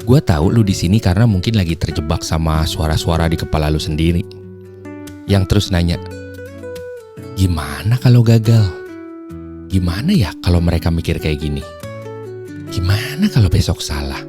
Gue tahu lu di sini karena mungkin lagi terjebak sama suara-suara di kepala lu sendiri. Yang terus nanya, gimana kalau gagal? Gimana ya kalau mereka mikir kayak gini? Gimana kalau besok salah?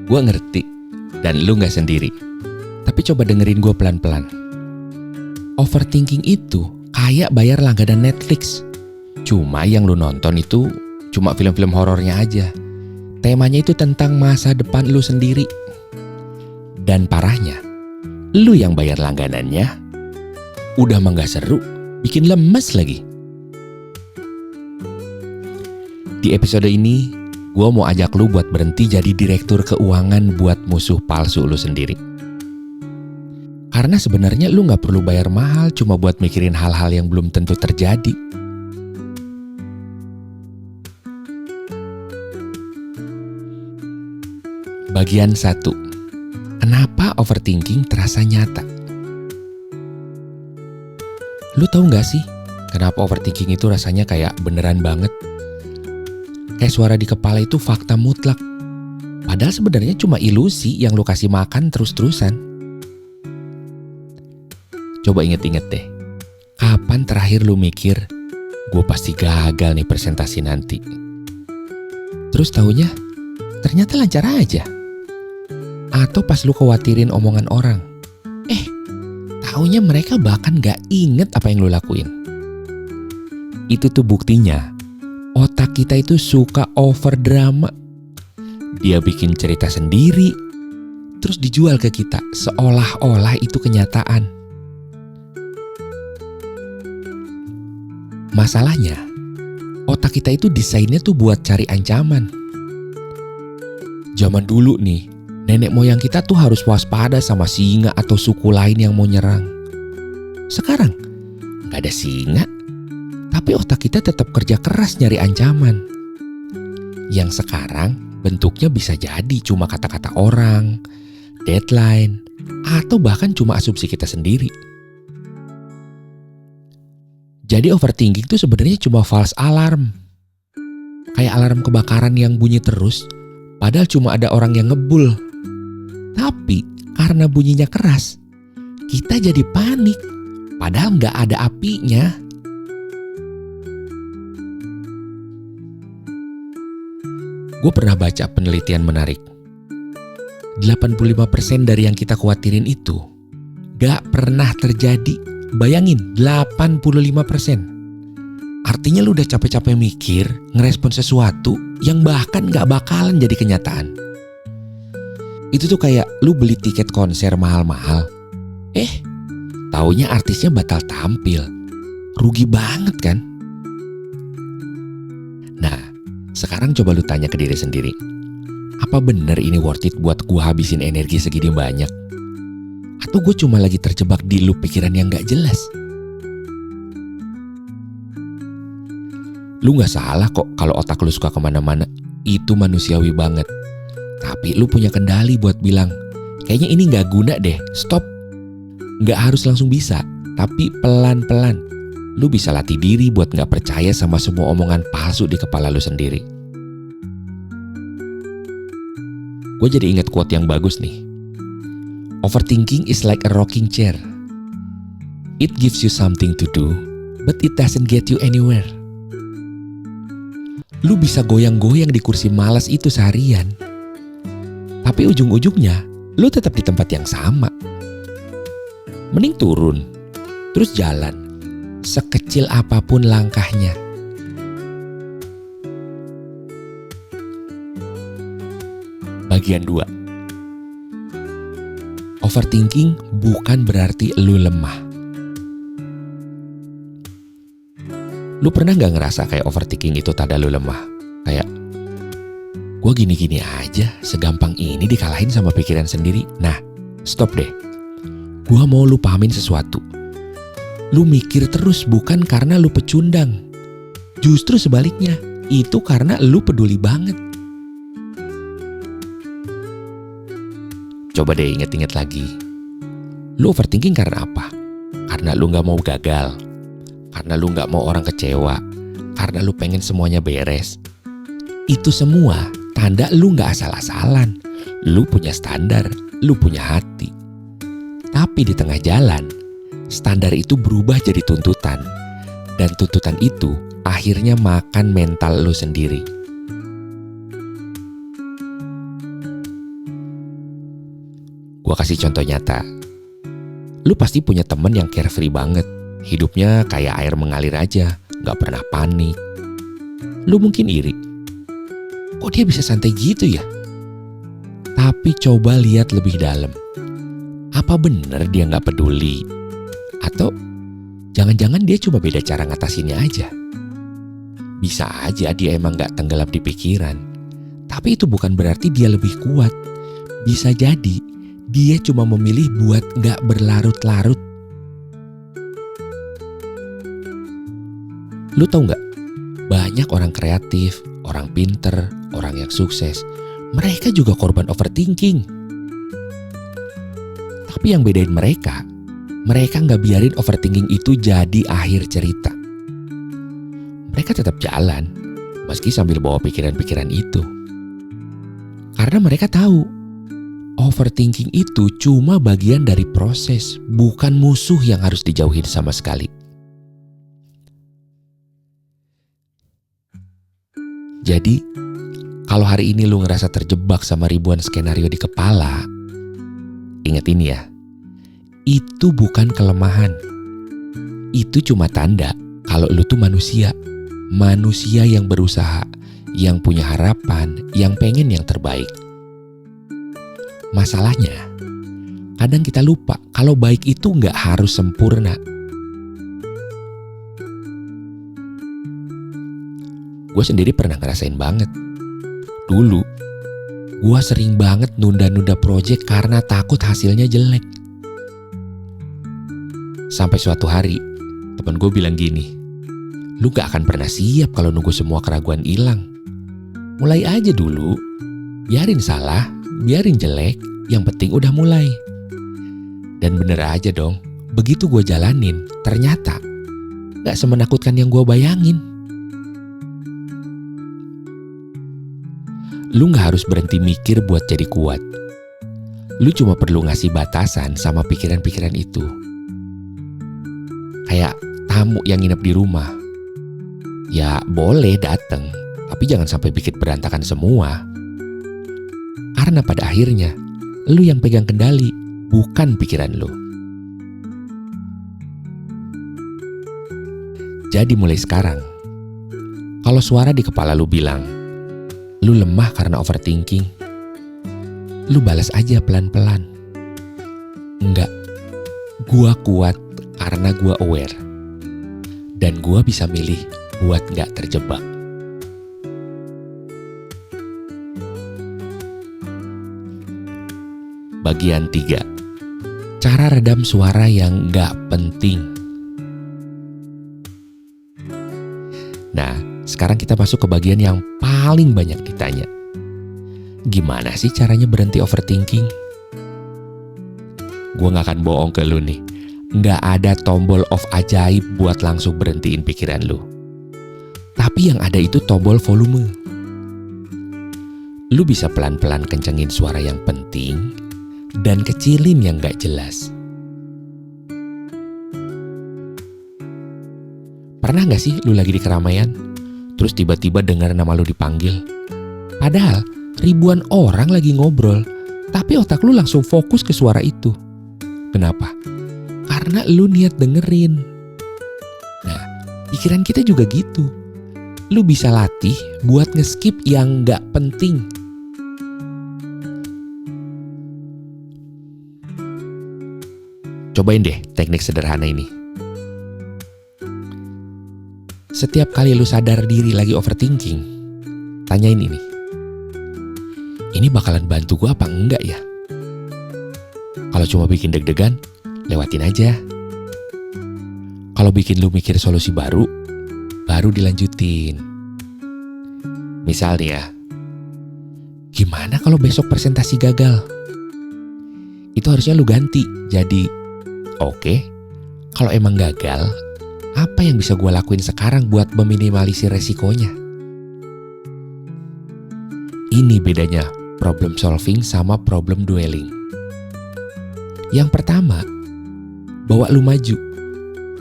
Gue ngerti dan lu gak sendiri. Tapi coba dengerin gue pelan-pelan. Overthinking itu kayak bayar langganan Netflix. Cuma yang lu nonton itu cuma film-film horornya aja. Temanya itu tentang masa depan lu sendiri. Dan parahnya, lu yang bayar langganannya, udah mah gak seru, bikin lemes lagi. Di episode ini, gue mau ajak lu buat berhenti jadi direktur keuangan buat musuh palsu lu sendiri. Karena sebenarnya lu gak perlu bayar mahal cuma buat mikirin hal-hal yang belum tentu terjadi. Bagian 1. Kenapa overthinking terasa nyata? Lu tahu gak sih kenapa overthinking itu rasanya kayak beneran banget? Kayak suara di kepala itu fakta mutlak. Padahal sebenarnya cuma ilusi yang lu kasih makan terus-terusan. Coba inget-inget deh. Kapan terakhir lu mikir, gue pasti gagal nih presentasi nanti. Terus taunya, ternyata lancar aja. Atau pas lu khawatirin omongan orang, taunya mereka bahkan gak inget apa yang lu lakuin. Itu tuh buktinya, otak kita itu suka over drama. Dia bikin cerita sendiri, terus dijual ke kita seolah-olah itu kenyataan. Masalahnya, otak kita itu desainnya tuh buat cari ancaman. Zaman dulu nih, nenek moyang kita tuh harus waspada sama singa atau suku lain yang mau nyerang. Sekarang, gak ada singa, tapi otak kita tetap kerja keras nyari ancaman. Yang sekarang bentuknya bisa jadi cuma kata-kata orang, deadline, atau bahkan cuma asumsi kita sendiri. Jadi overthinking itu sebenarnya cuma false alarm. Kayak alarm kebakaran yang bunyi terus, padahal cuma ada orang yang ngebul. Tapi karena bunyinya keras, kita jadi panik, padahal nggak ada apinya. Gue pernah baca penelitian menarik. 85% dari yang kita khawatirin itu gak pernah terjadi. Bayangin, 85%. Artinya lu udah capek-capek mikir, ngerespon sesuatu yang bahkan gak bakalan jadi kenyataan. Itu tuh kayak lu beli tiket konser mahal-mahal. Taunya artisnya batal tampil. Rugi banget kan? Nah, sekarang coba lu tanya ke diri sendiri. Apa bener ini worth it buat gua habisin energi segini banyak? Atau gue cuma lagi terjebak di loop pikiran yang gak jelas? Lu gak salah kok kalau otak lu suka kemana-mana. Itu manusiawi banget. Tapi lu punya kendali buat bilang, kayaknya ini gak guna deh, stop. Gak harus langsung bisa, tapi pelan-pelan. Lu bisa latih diri buat gak percaya sama semua omongan palsu di kepala lu sendiri. Gue jadi inget quote yang bagus nih. Overthinking is like a rocking chair. It gives you something to do, but it doesn't get you anywhere. Lu bisa goyang-goyang di kursi malas itu seharian, tapi ujung-ujungnya lu tetap di tempat yang sama. Mending turun, terus jalan, sekecil apapun langkahnya. Bagian 2. Overthinking bukan berarti lu lemah. Lu pernah gak ngerasa kayak overthinking itu tanda lu lemah? Kayak, gue gini-gini aja, segampang ini dikalahin sama pikiran sendiri. Nah, stop deh. Gue mau lu pahamin sesuatu. Lu mikir terus bukan karena lu pecundang. Justru sebaliknya, itu karena lu peduli banget. Coba deh inget-inget lagi. Lu overthinking karena apa? Karena lu gak mau gagal. Karena lu gak mau orang kecewa. Karena lu pengen semuanya beres. Itu semua tanda lu gak asal-asalan. Lu punya standar, lu punya hati. Tapi di tengah jalan, standar itu berubah jadi tuntutan. Dan tuntutan itu akhirnya makan mental lu sendiri. Gua kasih contoh nyata. Lu pasti punya temen yang carefree banget. Hidupnya kayak air mengalir aja, gak pernah panik. Lu mungkin iri. Kok dia bisa santai gitu ya? Tapi coba lihat lebih dalam. Apa bener dia gak peduli? Atau jangan-jangan dia cuma beda cara ngatasinnya aja? Bisa aja dia emang gak tenggelam di pikiran. Tapi itu bukan berarti dia lebih kuat. Bisa jadi dia cuma memilih buat gak berlarut-larut. Lu tahu gak? Banyak orang kreatif, orang pinter, orang yang sukses, mereka juga korban overthinking. Tapi yang bedain mereka gak biarin overthinking itu jadi akhir cerita. Mereka tetap jalan, meski sambil bawa pikiran-pikiran itu. Karena mereka tahu, overthinking itu cuma bagian dari proses, bukan musuh yang harus dijauhin sama sekali. Jadi, kalau hari ini lu ngerasa terjebak sama ribuan skenario di kepala, ingat ini ya, itu bukan kelemahan. Itu cuma tanda kalau lu tuh manusia. Manusia yang berusaha, yang punya harapan, yang pengen yang terbaik. Masalahnya, kadang kita lupa kalau baik itu gak harus sempurna. Gue sendiri pernah ngerasain banget. Dulu, gue sering banget nunda-nunda proyek karena takut hasilnya jelek. Sampai suatu hari, temen gue bilang gini, lu gak akan pernah siap kalau nunggu semua keraguan hilang. Mulai aja dulu, biarin salah, biarin jelek, yang penting udah mulai. Dan bener aja dong, begitu gue jalanin, ternyata gak semenakutkan yang gue bayangin. Lu gak harus berhenti mikir buat jadi kuat. Lu cuma perlu ngasih batasan sama pikiran-pikiran itu. Kayak tamu yang nginep di rumah. Ya boleh dateng, tapi jangan sampai bikin berantakan semua. Karena pada akhirnya, lu yang pegang kendali, bukan pikiran lu. Jadi mulai sekarang, kalau suara di kepala lu bilang, lu lemah karena overthinking, lu balas aja pelan-pelan. Enggak, gua kuat karena gua aware. Dan gua bisa milih buat gak terjebak. Bagian 3. Cara redam suara yang gak penting. Nah, sekarang kita masuk ke bagian yang paling banyak ditanya. Gimana sih caranya berhenti overthinking? Gue gak akan bohong ke lu nih. Gak ada tombol off ajaib buat langsung berhentiin pikiran lu. Tapi yang ada itu tombol volume. Lu bisa pelan-pelan kencengin suara yang penting dan kecilin yang gak jelas. Pernah gak sih lu lagi di keramaian, terus tiba-tiba dengar nama lu dipanggil? Padahal ribuan orang lagi ngobrol, tapi otak lu langsung fokus ke suara itu. Kenapa? Karena lu niat dengerin. Nah, pikiran kita juga gitu. Lu bisa latih buat ngeskip yang gak penting. Cobain deh teknik sederhana ini. Setiap kali lu sadar diri lagi overthinking, tanyain ini. Ini bakalan bantu gue apa enggak ya? Kalau cuma bikin deg-degan, lewatin aja. Kalau bikin lu mikir solusi baru dilanjutin. Misal nih ya, gimana kalau besok presentasi gagal? Itu harusnya lu ganti jadi, oke, kalau emang gagal, apa yang bisa gue lakuin sekarang buat meminimalisir resikonya? Ini bedanya problem solving sama problem dwelling. Yang pertama, bawa lu maju.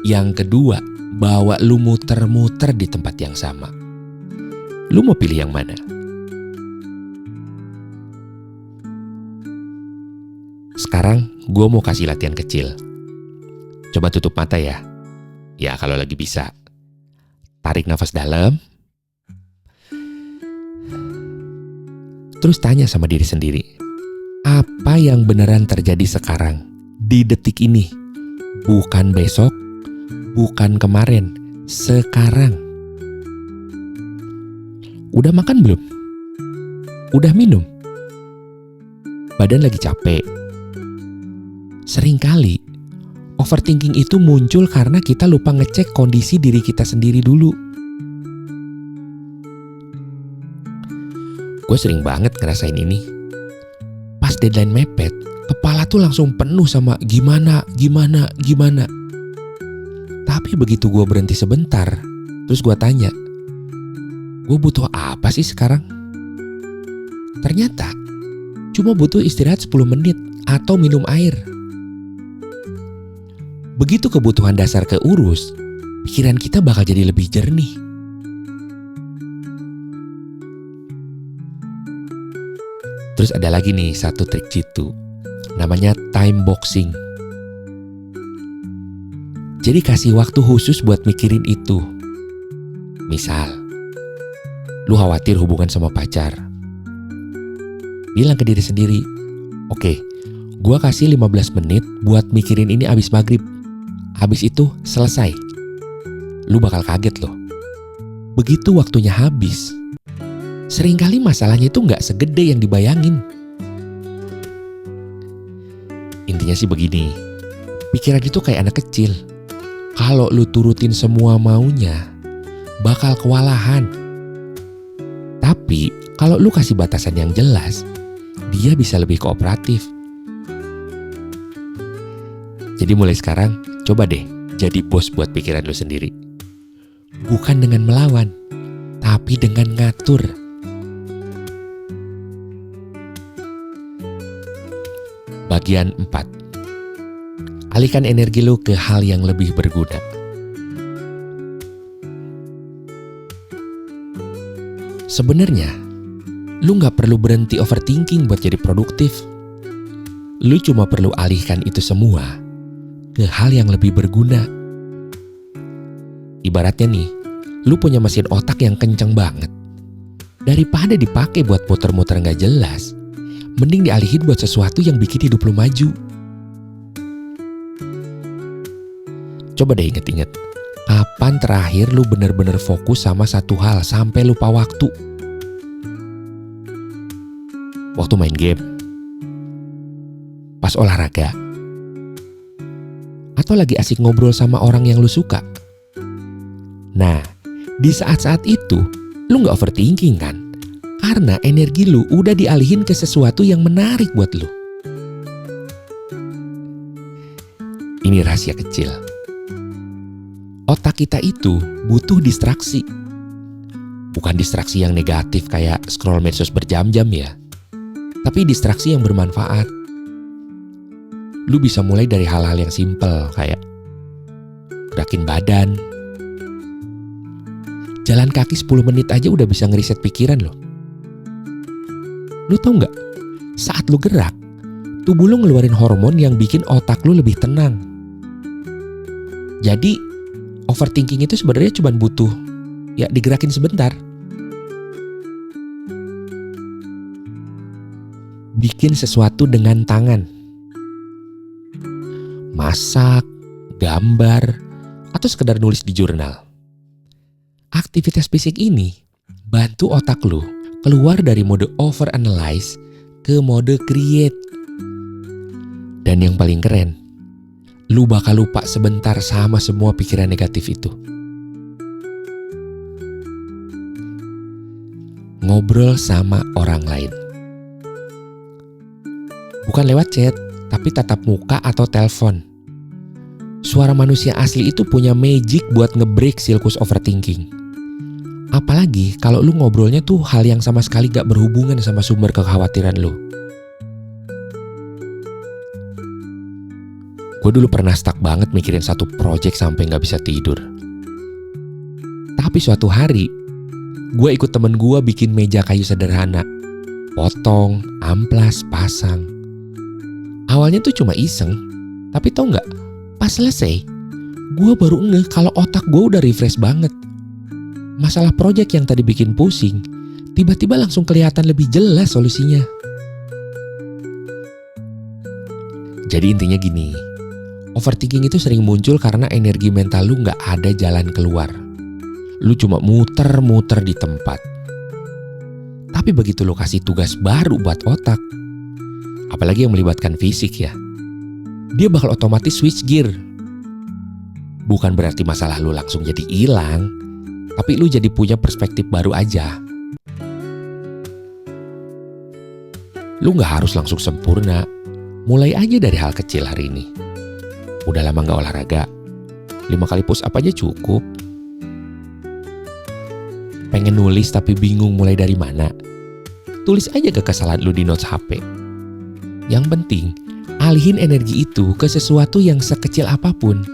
Yang kedua, bawa lu muter-muter di tempat yang sama. Lu mau pilih yang mana? Sekarang gue mau kasih latihan kecil. Coba tutup mata ya. Ya kalau lagi bisa. Tarik nafas dalam. Terus tanya sama diri sendiri. Apa yang beneran terjadi sekarang? Di detik ini. Bukan besok. Bukan kemarin. Sekarang. Udah makan belum? Udah minum? Badan lagi capek. Seringkali overthinking itu muncul karena kita lupa ngecek kondisi diri kita sendiri dulu. Gue sering banget ngerasain ini. Pas deadline mepet, kepala tuh langsung penuh sama gimana. Tapi begitu gue berhenti sebentar, terus gue tanya, gue butuh apa sih sekarang? Ternyata cuma butuh istirahat 10 menit atau minum air. Begitu kebutuhan dasar keurus, pikiran kita bakal jadi lebih jernih. Terus ada lagi nih satu trik jitu, namanya time boxing. Jadi kasih waktu khusus buat mikirin itu. Misal, lu khawatir hubungan sama pacar. Bilang ke diri sendiri, oke, gua kasih 15 menit buat mikirin ini abis maghrib. Habis itu selesai. Lu bakal kaget loh. Begitu waktunya habis, seringkali masalahnya itu gak segede yang dibayangin. Intinya sih begini, pikiran itu kayak anak kecil. Kalau lu turutin semua maunya, bakal kewalahan. Tapi kalau lu kasih batasan yang jelas, dia bisa lebih kooperatif. Jadi mulai sekarang, coba deh jadi bos buat pikiran lu sendiri. Bukan dengan melawan, tapi dengan ngatur. Bagian 4. Alihkan energi lu ke hal yang lebih berguna. Sebenarnya, lu gak perlu berhenti overthinking buat jadi produktif. Lu cuma perlu alihkan itu semua ke hal yang lebih berguna. Ibaratnya nih, lu punya mesin otak yang kenceng banget. Daripada dipakai buat muter-muter gak jelas, mending dialihin buat sesuatu yang bikin hidup lu maju. Coba deh inget-inget, kapan terakhir lu bener-bener fokus sama satu hal sampai lupa waktu? Waktu main game? Pas olahraga? Atau lagi asik ngobrol sama orang yang lu suka? Nah, di saat-saat itu, lu gak overthinking kan? Karena energi lu udah dialihin ke sesuatu yang menarik buat lu. Ini rahasia kecil. Otak kita itu butuh distraksi. Bukan distraksi yang negatif kayak scroll medsos berjam-jam ya. Tapi distraksi yang bermanfaat. Lu bisa mulai dari hal-hal yang simpel kayak gerakin badan. Jalan kaki 10 menit aja udah bisa ngeriset pikiran loh. Lu tau gak? Saat lu gerak, tubuh lu ngeluarin hormon yang bikin otak lu lebih tenang. Jadi, overthinking itu sebenarnya cuma butuh ya digerakin sebentar. Bikin sesuatu dengan tangan. Masak, gambar, atau sekedar nulis di jurnal. Aktivitas fisik ini bantu otak lu keluar dari mode overanalyze ke mode create. Dan yang paling keren, lu bakal lupa sebentar sama semua pikiran negatif itu. Ngobrol sama orang lain. Bukan lewat chat, tapi tatap muka atau telepon. Suara manusia asli itu punya magic buat nge-break silkus overthinking. Apalagi kalau lu ngobrolnya tuh hal yang sama sekali gak berhubungan sama sumber kekhawatiran lu. Gue dulu pernah stuck banget mikirin satu project sampai gak bisa tidur. Tapi suatu hari, gue ikut temen gue bikin meja kayu sederhana. Potong, amplas, pasang. Awalnya tuh cuma iseng. Tapi tau gak, pas selesai, gue baru ngeh kalau otak gue udah refresh banget. Masalah proyek yang tadi bikin pusing, tiba-tiba langsung kelihatan lebih jelas solusinya. Jadi intinya gini, overthinking itu sering muncul karena energi mental lu gak ada jalan keluar. Lu cuma muter-muter di tempat. Tapi begitu lu kasih tugas baru buat otak, apalagi yang melibatkan fisik ya, dia bakal otomatis switch gear. Bukan berarti masalah lu langsung jadi hilang, tapi lu jadi punya perspektif baru aja. Lu gak harus langsung sempurna. Mulai aja dari hal kecil hari ini. Udah lama gak olahraga, 5 kali push up aja cukup. Pengen nulis tapi bingung mulai dari mana? Tulis aja kekesalan lu di notes HP. Yang penting, alihin energi itu ke sesuatu yang sekecil apapun.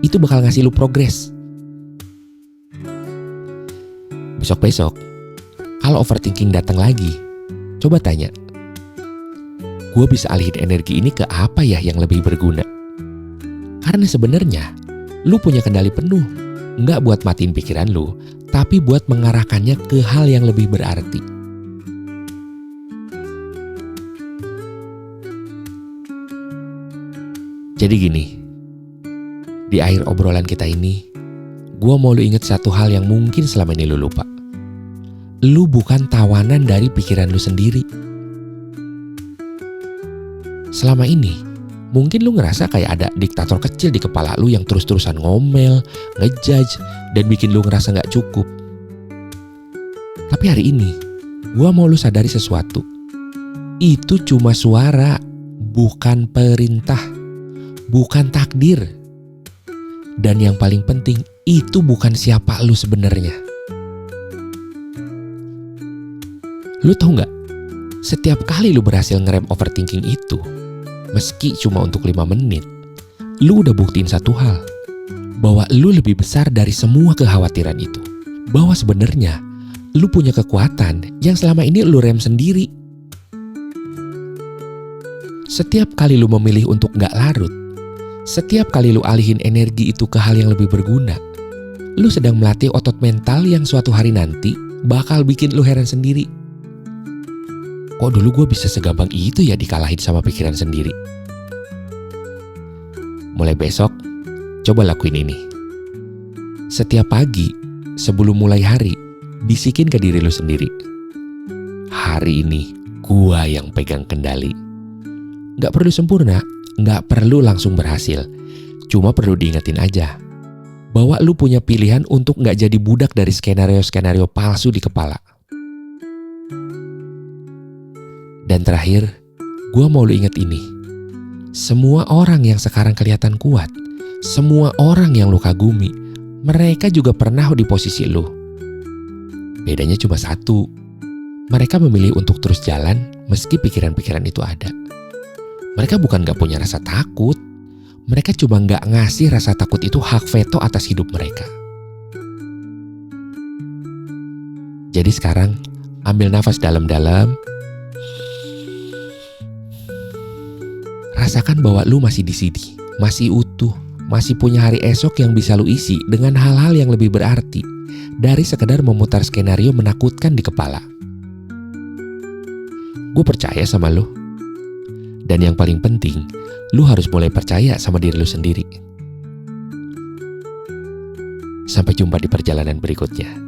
Itu bakal ngasih lu progres. Besok-besok, kalau overthinking datang lagi, coba tanya, gue bisa alihin energi ini ke apa ya yang lebih berguna? Karena sebenarnya, lu punya kendali penuh, nggak buat matiin pikiran lu, tapi buat mengarahkannya ke hal yang lebih berarti. Jadi gini, di akhir obrolan kita ini, gue mau lu inget satu hal yang mungkin selama ini lu lupa. Lu bukan tawanan dari pikiran lu sendiri. Selama ini, mungkin lu ngerasa kayak ada diktator kecil di kepala lu yang terus-terusan ngomel, ngejudge, dan bikin lu ngerasa gak cukup. Tapi hari ini, gue mau lu sadari sesuatu. Itu cuma suara, bukan perintah, bukan takdir. Dan yang paling penting, itu bukan siapa lu sebenarnya. Lu tahu gak? Setiap kali lu berhasil ngerem overthinking itu, meski cuma untuk 5 menit, lu udah buktiin satu hal. Bahwa lu lebih besar dari semua kekhawatiran itu. Bahwa sebenarnya, lu punya kekuatan yang selama ini lu rem sendiri. Setiap kali lu memilih untuk gak larut, setiap kali lu alihin energi itu ke hal yang lebih berguna, lu sedang melatih otot mental yang suatu hari nanti bakal bikin lu heran sendiri. Kok dulu gue bisa segampang itu ya dikalahin sama pikiran sendiri? Mulai besok, coba lakuin ini. Setiap pagi, sebelum mulai hari, bisikin ke diri lu sendiri. Hari ini, gue yang pegang kendali. Gak perlu sempurna, gak perlu langsung berhasil. Cuma perlu diingetin aja, bahwa lu punya pilihan untuk gak jadi budak dari skenario-skenario palsu di kepala. Dan terakhir, gue mau lu inget ini. Semua orang yang sekarang kelihatan kuat, semua orang yang lu kagumi, mereka juga pernah di posisi lu. Bedanya cuma satu, mereka memilih untuk terus jalan meski pikiran-pikiran itu ada. Mereka bukan gak punya rasa takut, mereka cuma gak ngasih rasa takut itu hak veto atas hidup mereka. Jadi sekarang, ambil nafas dalam-dalam. Rasakan bahwa lu masih di sini, masih utuh, masih punya hari esok yang bisa lu isi dengan hal-hal yang lebih berarti dari sekedar memutar skenario menakutkan di kepala. Gue percaya sama lu. Dan yang paling penting, lu harus mulai percaya sama diri lu sendiri. Sampai jumpa di perjalanan berikutnya.